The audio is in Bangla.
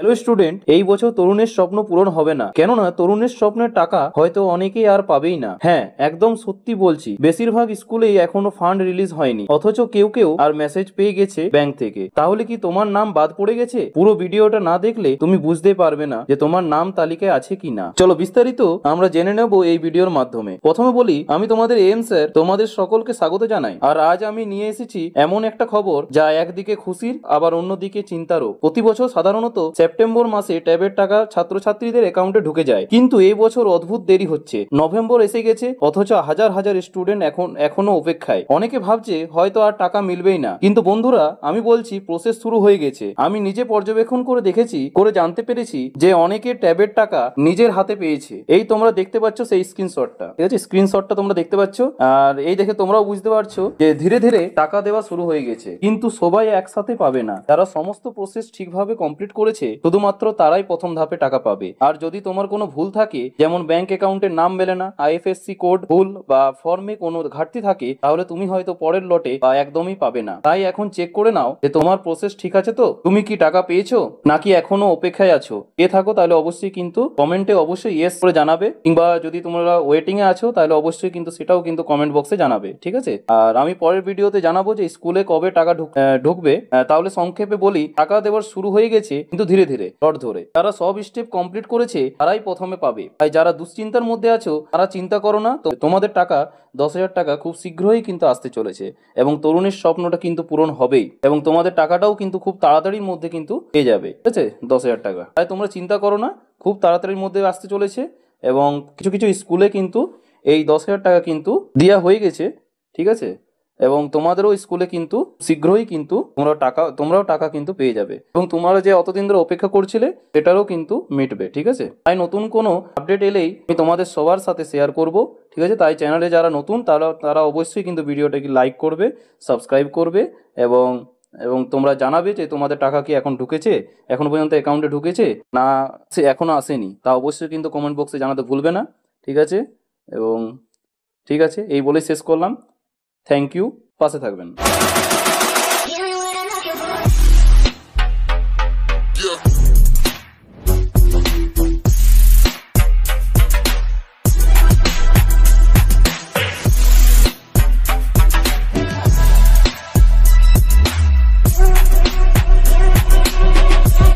হ্যালো স্টুডেন্ট, এই বছর তরুণের স্বপ্ন পূরণ হবে না, কেননা তরুণের স্বপ্নের টাকা হয়তো অনেকেই আর পাবেই না। হ্যাঁ, একদম সত্যি বলছি, বেশিরভাগ স্কুলেই এখনো ফান্ড রিলিজ হয়নি, অথচ কেউ কেউ আর মেসেজ পেয়ে গেছে ব্যাংক থেকে। তাহলে কি তোমার নাম বাদ পড়ে গেছে? পুরো ভিডিওটা না দেখলে তুমি বুঝতে পারবে না যে তোমার নাম তালিকায় আছে কি না। চলো বিস্তারিত আমরা জেনে নেব এই ভিডিওর মাধ্যমে। প্রথমে বলি, আমি তোমাদের এম স্যার তোমাদের সকলকে স্বাগত জানাই। আর আজ আমি নিয়ে এসেছি এমন একটা খবর যা একদিকে খুশির আবার অন্যদিকে চিন্তারও। প্রতি বছর সাধারণত সেপ্টেম্বর মাসে ট্যাবের টাকা ছাত্রছাত্রীদের অ্যাকাউন্টে ঢুকে যায়, কিন্তু এই বছর অদ্ভুত দেরি হচ্ছে। নভেম্বর এসে গেছে, অথচ হাজার হাজার স্টুডেন্ট এখনো অপেক্ষায়। অনেকে ভাবছে হয়তো আর টাকা মিলবেই না, কিন্তু বন্ধুরা আমি বলছি প্রসেস শুরু হয়ে গেছে। আমি নিজে পর্যবেক্ষণ করে দেখেছি, করে জানতে পেরেছি যে অনেকে ট্যাবের টাকা নিজের হাতে পেয়েছে। এই তোমরা দেখতে পাচ্ছ সেই স্ক্রিনশটটা, ঠিক আছে? স্ক্রিনশটটা তোমরা দেখতে পাচ্ছ, আর এই দেখে তোমরাও বুঝতে পারছো যে ধীরে ধীরে টাকা দেওয়া শুরু হয়ে গেছে। কিন্তু সবাই একসাথে পাবে না। যারা সমস্ত প্রসেস ঠিকভাবে কমপ্লিট করেছে শুধুমাত্র তারাই প্রথম ধাপে টাকা পাবে। আর যদি তোমার কোনো ভুল থাকে, যেমন ব্যাংক অ্যাকাউন্টের নাম মেলে না, আইএফএসসি কোড ভুল বা ফর্মে কোনো ঘাটতি থাকে, তাহলে তুমি হয়তো পরের লটে বা একদমই পাবে না। তাই এখন চেক করে নাও যে তোমার প্রসেস ঠিক আছে তো, তুমি কি টাকা পেয়েছো নাকি এখনো অপেক্ষায় আছো। থাকো তাহলে অবশ্যই কিন্তু কমেন্টে অবশ্যই ইয়েস করে জানাবে, কিংবা যদি তোমরা ওয়েটিং এ আছো তাহলে অবশ্যই কিন্তু সেটাও কিন্তু কমেন্ট বক্সে জানাবে, ঠিক আছে? আর আমি পরের ভিডিওতে জানাবো যে স্কুলে কবে টাকা ঢুকবে। তাহলে সংক্ষেপে বলি, টাকা দেওয়ার শুরু হয়ে গেছে, কিন্তু ধীরে ধীরে লট ধরে। যারা সব স্টেপ কমপ্লিট করেছে তারাই প্রথমে পাবে। তাই যারা দুশ্চিন্তার মধ্যে আছো তারা চিন্তা করো না, তো তোমাদের টাকা 10,000 টাকা খুব শীঘ্রই কিন্তু আসতে চলেছে, এবং তরুণের স্বপ্নটা কিন্তু পূরণ হবেই, এবং তোমাদের টাকাটাও কিন্তু খুব তাড়াতাড়ির মধ্যে কিন্তু পেয়ে যাবে, ঠিক আছে? 10,000 টাকা। তাই তোমরা চিন্তা করো না, খুব তাড়াতাড়ির মধ্যে আসতে চলেছে, এবং কিছু কিছু স্কুলে কিন্তু এই 10,000 টাকা কিন্তু দেওয়া হয়ে গেছে, ঠিক আছে? এবং তোমাদেরও স্কুলে কিন্তু শীঘ্রই কিন্তু তোমরাও টাকা কিন্তু পেয়ে যাবে, এবং তোমরা যে অতদিন ধরে অপেক্ষা করছিলে সেটারও কিন্তু মিটবে, ঠিক আছে? তাই নতুন কোনো আপডেট এলেই আমি তোমাদের সবার সাথে শেয়ার করব, ঠিক আছে? তাই চ্যানেলে যারা নতুন তারা অবশ্যই কিন্তু ভিডিওটাকে লাইক করবে, সাবস্ক্রাইব করবে, এবং এবং তোমরা জানাবে যে তোমাদের টাকা কি এখন ঢুকেছে, এখন পর্যন্ত অ্যাকাউন্টে ঢুকেছে না সে এখনো আসেনি, তা অবশ্যই কিন্তু কমেন্ট বক্সে জানাতে ভুলবে না, ঠিক আছে? এবং ঠিক আছে, এই বলেই শেষ করলাম। থ্যাংক ইউ, পাশে থাকবেন।